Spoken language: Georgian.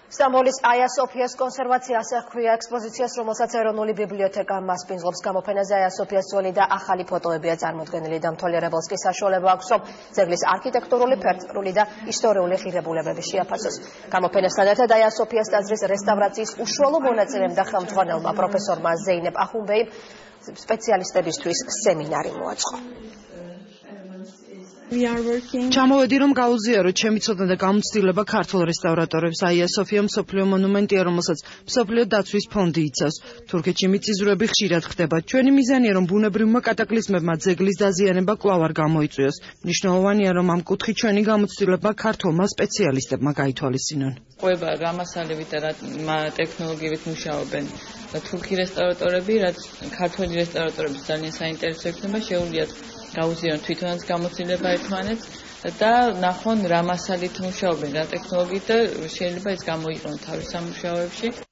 სტამბოლის აია სოფიას კონსერვაცია ასე ჰქვია ექსპოზიციას, რომელსაც ეროვნული ბიბლიოთეკა მასპინძლობს. გამოფენაზე აია სოფიას ძველი და ახალი ფოტოებია წარმოდგენილი. დამთვალიერებელს კი საშუალება აქვს, რომ ძეგლის არქიტექტურული, ფერწერული და ისტორიული ღირებულებები შეაფასოს. გამოფენასთან ერთად აია სოფიას ტაძრის რესტავრაციის უშუალო მონაწილემ და ხელმძღვანელმა პროფესორმა ზეინებ ახუნბეიმ სპეციალისტებისთვის სემინარი მოაწყო. ჩამოვედი, რომ გაუზიაროთ ჩემი ცოდნა და გამოცდილება ქართულ რესტავრატორებს. აია სოფია მსოფლიო მონუმენტია, რომელსაც მსოფლიო დაცვის ფონდი იცავს. თურქეთში მიწისძვრები ხშირად ხდება. ჩვენი მიზანია, რომ ბუნებრივმა კატაკლიზმებმა ძეგლის დაზიანება კვლავ არ გამოიწვიოს. მნიშვნელოვანია, რომ ამ კუთხით ჩვენი გამოცდილება ქართულმა სპეციალისტებმა გაითვალისწინონ. ყვება რა მასალებით და რა ტექნოლოგიებით მუშაობენ თურქი რესტავრატორები, რაც ქართველი რესტავრატორების ძალიან საინტერესო იქნება, შეუძლიათ გაუზიარონ თვითონაც გამოცდილება ერთმანეთს და ნახონ რა მასალით მუშაობენ, რა ტექნოლოგიით და შეიძლება ეს გამოიყენონ თავის სამუშაოებში.